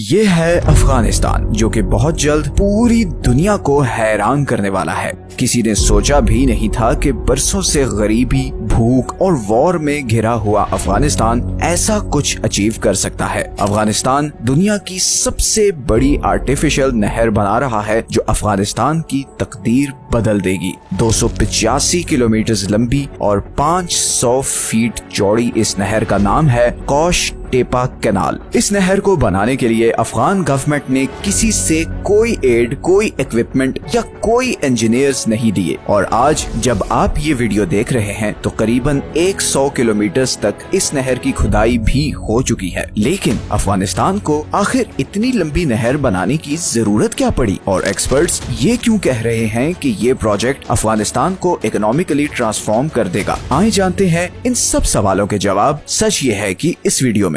ये है अफगानिस्तान, जो कि बहुत जल्द पूरी दुनिया को हैरान करने वाला है। किसी ने सोचा भी नहीं था कि बरसों से गरीबी, भूख और वॉर में घिरा हुआ अफगानिस्तान ऐसा कुछ अचीव कर सकता है। अफगानिस्तान दुनिया की सबसे बड़ी आर्टिफिशियल नहर बना रहा है, जो अफगानिस्तान की तकदीर बदल देगी। 285 किलोमीटर लंबी और 500 फीट चौड़ी इस नहर का नाम है कौश टेपा कैनाल। इस नहर को बनाने के लिए अफगान गवर्नमेंट ने किसी से कोई एड, कोई इक्विपमेंट या कोई इंजीनियर्स नहीं दिए। और आज जब आप ये वीडियो देख रहे हैं तो करीबन 100 किलोमीटर तक इस नहर की खुदाई भी हो चुकी है। लेकिन अफगानिस्तान को आखिर इतनी लंबी नहर बनाने की जरूरत क्या पड़ी, और एक्सपर्ट्स ये क्यों कह रहे हैं कि ये प्रोजेक्ट अफगानिस्तान को इकोनॉमिकली ट्रांसफॉर्म कर देगा? आइए जानते हैं इन सब सवालों के जवाब। सच ये है कि इस वीडियो में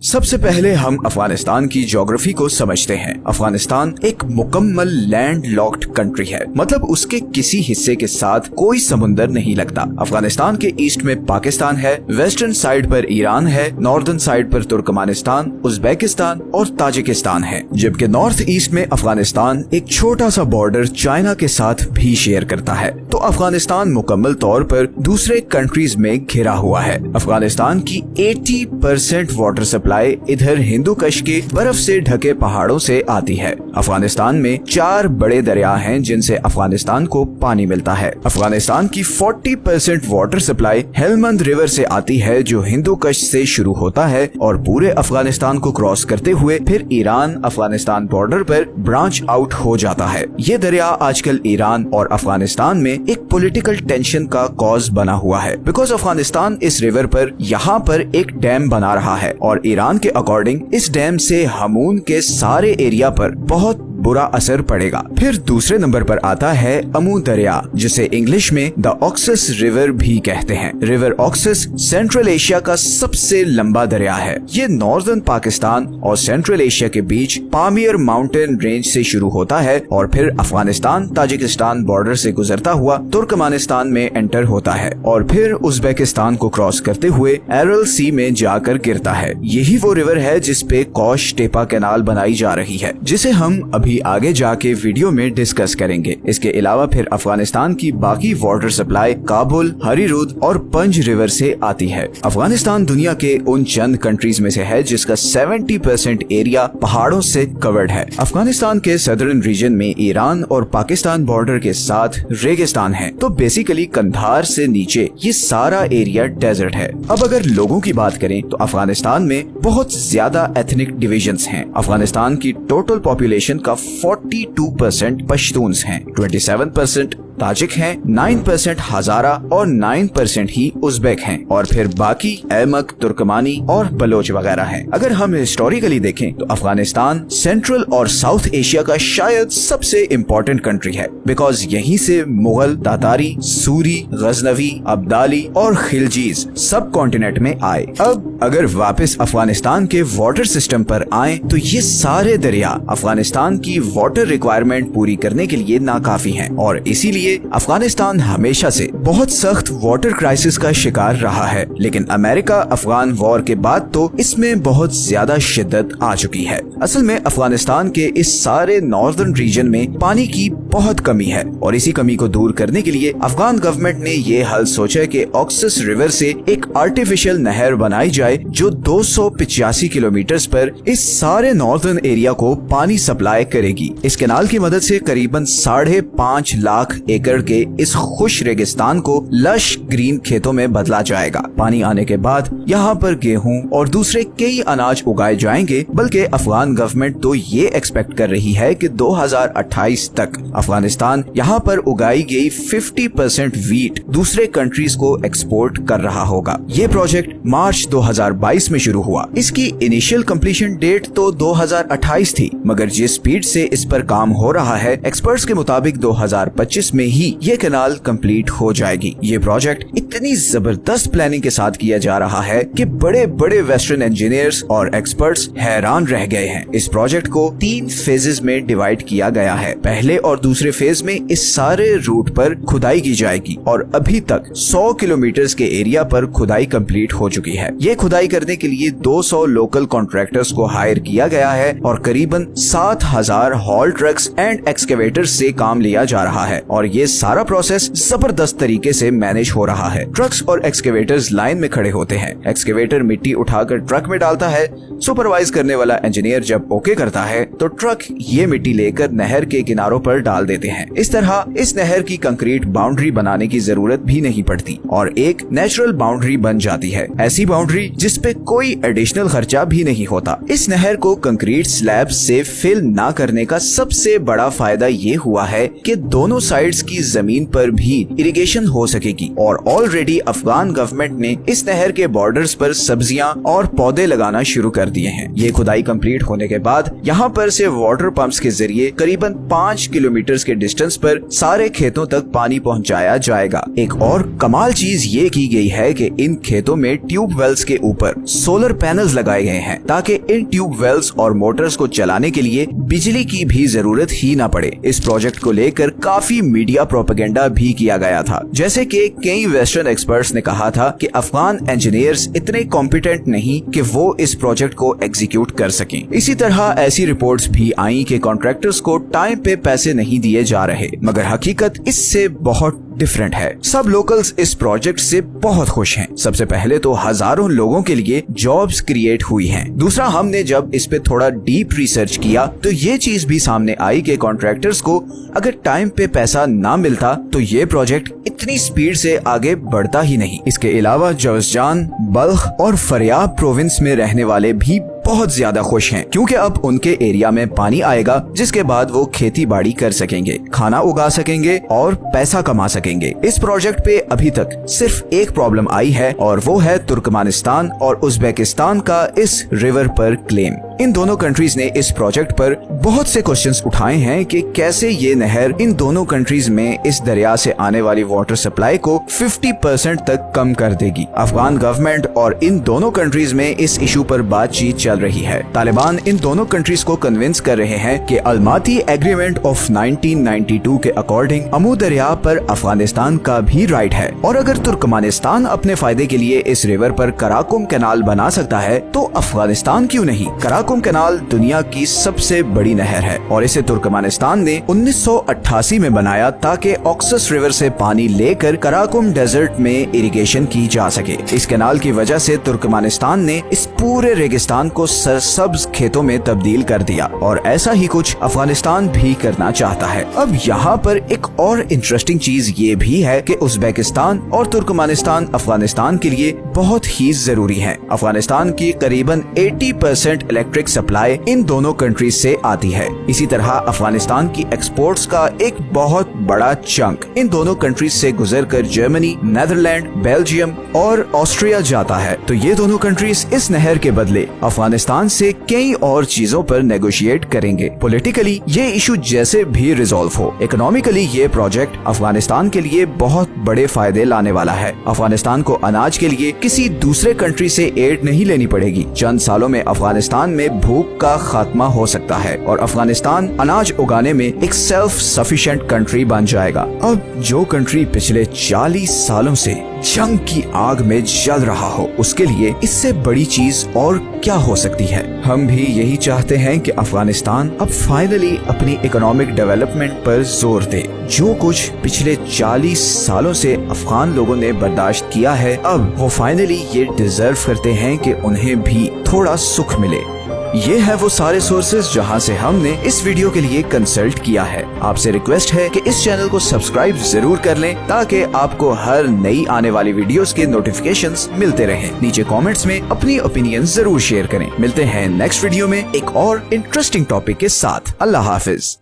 सबसे पहले हम अफगानिस्तान की ज्योग्राफी को समझते हैं। अफगानिस्तान एक मुकम्मल लैंड लॉक्ड कंट्री है, मतलब उसके किसी हिस्से के साथ कोई समुंदर नहीं लगता। अफगानिस्तान के ईस्ट में पाकिस्तान है, वेस्टर्न साइड पर ईरान है, नॉर्दर्न साइड पर तुर्कमेनिस्तान, उज्बेकिस्तान और ताजिकिस्तान है, जबकि नॉर्थ ईस्ट में अफगानिस्तान एक छोटा सा बॉर्डर चाइना के साथ भी शेयर करता है। तो अफगानिस्तान मुकम्मल तौर पर दूसरे कंट्रीज में घिरा हुआ है। अफगानिस्तान की 80% वाटर सप्लाई इधर हिंदू कश के बर्फ से ढके पहाड़ों से आती है। अफगानिस्तान में 4 बड़े दरिया हैं जिनसे अफगानिस्तान को पानी मिलता है। अफगानिस्तान की 40% वाटर सप्लाई हेलमंद रिवर से आती है, जो हिंदू कश से शुरू होता है और पूरे अफगानिस्तान को क्रॉस करते हुए फिर ईरान अफगानिस्तान बॉर्डर पर ब्रांच आउट हो जाता है। ये दरिया आजकल ईरान और अफगानिस्तान में एक पॉलिटिकल टेंशन का कॉज बना हुआ है, बिकॉज अफगानिस्तान इस रिवर पर यहाँ पर एक डैम बना रहा है और ईरान के अकॉर्डिंग इस डैम से हमून के सारे एरिया पर बहुत बुरा असर पड़ेगा। फिर दूसरे नंबर पर आता है अमू दरिया, जिसे इंग्लिश में द ऑक्सस रिवर भी कहते हैं। रिवर ऑक्सस सेंट्रल एशिया का सबसे लंबा दरिया है। ये नॉर्दर्न पाकिस्तान और सेंट्रल एशिया के बीच पामियर माउंटेन रेंज से शुरू होता है और फिर अफगानिस्तान ताजिकिस्तान बॉर्डर से गुजरता हुआ तुर्कमेनिस्तान में एंटर होता है और फिर उज्बेकिस्तान को क्रॉस करते हुए एरल सी में जाकर गिरता है। यही वो रिवर है जिसपे कौश टेपा कैनाल बनाई जा रही है, जिसे हम अभी आगे जाके वीडियो में डिस्कस करेंगे। इसके अलावा फिर अफगानिस्तान की बाकी वाटर सप्लाई काबुल, हरीरुद और पंज रिवर से आती है। अफगानिस्तान दुनिया के उन चंद कंट्रीज में से है जिसका 70% एरिया पहाड़ों से कवर्ड है। अफगानिस्तान के सदर्न रीजन में ईरान और पाकिस्तान बॉर्डर के साथ रेगिस्तान है, तो बेसिकली कंधार से नीचे ये सारा एरिया डेजर्ट है। अब अगर लोगों की बात करें तो अफगानिस्तान में बहुत ज्यादा एथनिक डिविजन्स हैं। अफगानिस्तान की टोटल पॉपुलेशन का 42% पश्तून्स हैं, 27% ताजिक हैं, 9% हजारा और 9% ही उज्बेक हैं और फिर बाकी अहमक, तुर्कमानी और बलोच वगैरह हैं। अगर हम हिस्टोरिकली देखें तो अफगानिस्तान सेंट्रल और साउथ एशिया का शायद सबसे इम्पोर्टेंट कंट्री है, बिकॉज यहीं से मुगल, तातारी, सूरी, गजनवी, अब्दाली और खिलजीज सब कॉन्टिनेंट में आए। अब अगर वापस अफगानिस्तान के वाटर सिस्टम पर आए तो ये सारे दरिया अफगानिस्तान की वाटर रिक्वायरमेंट पूरी करने के लिए नाकाफी हैं और इसीलिए अफगानिस्तान हमेशा से बहुत सख्त वाटर क्राइसिस का शिकार रहा है। लेकिन अमेरिका अफगान वॉर के बाद तो इसमें बहुत ज्यादा शिद्दत आ चुकी है। असल में अफगानिस्तान के इस सारे नॉर्दर्न रीजन में पानी की बहुत कमी है और इसी कमी को दूर करने के लिए अफगान गवर्नमेंट ने ये हल सोचा कि ऑक्सस रिवर से एक आर्टिफिशियल नहर बनाई जाए जो 285 किलोमीटर पर इस सारे नॉर्दर्न एरिया को पानी सप्लाई करेगी। इस कैनाल की मदद से करीबन 5.5 लाख एकड़ के इस खुश रेगिस्तान को लश ग्रीन खेतों में बदला जाएगा। पानी आने के बाद यहाँ पर गेहूं और दूसरे कई अनाज उगाए जाएंगे, बल्कि अफगान गवर्नमेंट तो ये एक्सपेक्ट कर रही है कि 2028 तक अफगानिस्तान यहाँ पर उगाई गई 50% वीट दूसरे कंट्रीज को एक्सपोर्ट कर रहा होगा। ये प्रोजेक्ट मार्च 2022 में शुरू हुआ। इसकी इनिशियल कंप्लीशन डेट तो 2028 थी, मगर जिस स्पीड से इस पर काम हो रहा है, एक्सपर्ट्स के मुताबिक 2025 में ही ये कैनाल कंप्लीट हो जाएगी। ये प्रोजेक्ट इतनी जबरदस्त प्लानिंग के साथ किया जा रहा है कि बड़े बड़े वेस्टर्न इंजीनियर्स और एक्सपर्ट्स हैरान रह गए हैं। इस प्रोजेक्ट को 3 फेजेस में डिवाइड किया गया है। पहले और दूसरे फेज में इस सारे रूट पर खुदाई की जाएगी और अभी तक 100 किलोमीटर के एरिया पर खुदाई कंप्लीट हो चुकी है। ये खुदाई करने के लिए 200 लोकल कॉन्ट्रैक्टर्स को हायर किया गया है और करीबन 7000 हॉल ट्रक्स एंड एक्सकेवेटर्स से काम लिया जा रहा है और ये सारा प्रोसेस जबरदस्त तरीके से मैनेज हो रहा है। ट्रक्स और एक्सकेवेटर्स लाइन में खड़े होते हैं। एक्सकेवेटर मिट्टी उठाकर ट्रक में डालता है। सुपरवाइज करने वाला इंजीनियर जब ओके करता है तो ट्रक ये मिट्टी लेकर नहर के किनारों पर डाल देते हैं। इस तरह इस नहर की कंक्रीट बाउंड्री बनाने की जरूरत भी नहीं पड़ती और एक नेचुरल बाउंड्री बन जाती है। ऐसी बाउंड्री जिसपे कोई एडिशनल खर्चा भी नहीं होता। इस नहर को कंक्रीट स्लैब से फिल ना करने का सबसे बड़ा फायदा ये हुआ है कि दोनों साइड्स की जमीन पर भी इरिगेशन हो सकेगी और ऑलरेडी अफगान गवर्नमेंट ने इस नहर के बॉर्डर्स पर सब्जियां और पौधे लगाना शुरू कर दिए हैं। ये खुदाई कंप्लीट होने के बाद यहाँ पर से वाटर पंप्स के जरिए करीबन 5 किलोमीटर के डिस्टेंस पर सारे खेतों तक पानी पहुँचाया जाएगा। एक और कमाल चीज ये की गई है कि इन खेतों में ट्यूब वेल्स के ऊपर सोलर पैनल्स लगाए गए हैं ताकि इन ट्यूब वेल्स और मोटर्स को चलाने के लिए बिजली की भी जरूरत ही ना पड़े। इस प्रोजेक्ट को लेकर काफी मीडिया प्रोपेगेंडा भी किया गया था, जैसे कि कई वेस्टर्न एक्सपर्ट्स ने कहा था कि अफगान इंजीनियर्स इतने कॉम्पिटेंट नहीं कि वो इस प्रोजेक्ट को एग्जीक्यूट कर सकें। इसी तरह ऐसी रिपोर्ट्स भी आई कि कॉन्ट्रैक्टर्स को टाइम पे पैसे नहीं दिए जा रहे, मगर हकीकत इससे बहुत डिफरेंट है। सब लोकल्स इस प्रोजेक्ट से बहुत खुश हैं। सबसे पहले तो हजारों लोगों के लिए जॉब्स क्रिएट हुई हैं। दूसरा, हमने जब इस पे थोड़ा डीप रिसर्च किया तो ये चीज भी सामने आई कि कॉन्ट्रैक्टर्स को अगर टाइम पे पैसा ना मिलता तो ये प्रोजेक्ट इतनी स्पीड से आगे बढ़ता ही नहीं। इसके अलावा जौजजान, बल्ख और फरियाब प्रोविंस में रहने वाले भी बहुत ज्यादा खुश हैं क्योंकि अब उनके एरिया में पानी आएगा जिसके बाद वो खेती बाड़ी कर सकेंगे, खाना उगा सकेंगे और पैसा कमा सकेंगे। इस प्रोजेक्ट पे अभी तक सिर्फ एक प्रॉब्लम आई है और वो है तुर्कमेनिस्तान और उज्बेकिस्तान का इस रिवर पर क्लेम। इन दोनों कंट्रीज ने इस प्रोजेक्ट पर बहुत से क्वेश्चंस उठाए हैं कि कैसे ये नहर इन दोनों कंट्रीज में इस दरिया से आने वाली वाटर सप्लाई को 50% तक कम कर देगी। अफगान गवर्नमेंट और इन दोनों कंट्रीज में इस इशू पर बातचीत चल रही है। तालिबान इन दोनों कंट्रीज को कन्विंस कर रहे हैं कि अलमाती एग्रीमेंट ऑफ 1992 के अकॉर्डिंग अमू दरिया पर अफगानिस्तान का भी राइट है और अगर तुर्कमेनिस्तान अपने फायदे के लिए इस रिवर पर कराकुम कैनाल बना सकता है तो अफगानिस्तान क्यों नहीं। कराकुम कैनाल दुनिया की सबसे बड़ी नहर है और इसे तुर्कमेनिस्तान ने 1988 में बनाया ताकि ऑक्सस रिवर से पानी लेकर कराकुम डेजर्ट में इरिगेशन की जा सके। इस कैनाल की वजह से तुर्कमेनिस्तान ने इस पूरे रेगिस्तान को सरसब्ज खेतों में तब्दील कर दिया और ऐसा ही कुछ अफगानिस्तान भी करना चाहता है। अब यहाँ पर एक और इंटरेस्टिंग चीज ये भी है कि उज्बेकिस्तान और तुर्कमेनिस्तान अफगानिस्तान के लिए बहुत ही जरूरी है। अफगानिस्तान की करीबन 80% इलेक्ट्रिक सप्लाई इन दोनों कंट्रीज से आती है। इसी तरह अफगानिस्तान की एक्सपोर्ट्स का एक बहुत बड़ा चंक इन दोनों कंट्रीज से गुजरकर जर्मनी, नेदरलैंड, बेल्जियम और ऑस्ट्रिया जाता है। तो ये दोनों कंट्रीज इस नहर के बदले अफगानिस्तान से कई और चीजों पर नेगोशिएट करेंगे। पॉलिटिकली ये इशू जैसे भी रिजॉल्व हो, इकोनॉमिकली ये प्रोजेक्ट अफगानिस्तान के लिए बहुत बड़े फायदे लाने वाला है। अफगानिस्तान को अनाज के लिए किसी दूसरे कंट्री से एड नहीं लेनी पड़ेगी। चंद सालों में अफगानिस्तान में भूख का खात्मा हो सकता है और अफगानिस्तान अनाज उगाने में एक सेल्फ सफिशिएंट कंट्री बन जाएगा। अब जो कंट्री पिछले 40 सालों से जंग की आग में जल रहा हो, उसके लिए इससे बड़ी चीज और क्या हो सकती है। हम भी यही चाहते हैं कि अफगानिस्तान अब फाइनली अपनी इकोनॉमिक डेवलपमेंट पर जोर दे। जो कुछ पिछले 40 सालों से अफगान लोगों ने बर्दाश्त किया है, अब वो फाइनली ये डिजर्व करते हैं कि उन्हें भी थोड़ा सुख मिले। ये है वो सारे सोर्सेज जहां से हमने इस वीडियो के लिए कंसल्ट किया है। आपसे रिक्वेस्ट है कि इस चैनल को सब्सक्राइब जरूर कर लें ताकि आपको हर नई आने वाली वीडियोस के नोटिफिकेशंस मिलते रहें। नीचे कमेंट्स में अपनी ओपिनियन जरूर शेयर करें। मिलते हैं नेक्स्ट वीडियो में एक और इंटरेस्टिंग टॉपिक के साथ। अल्लाह हाफिज।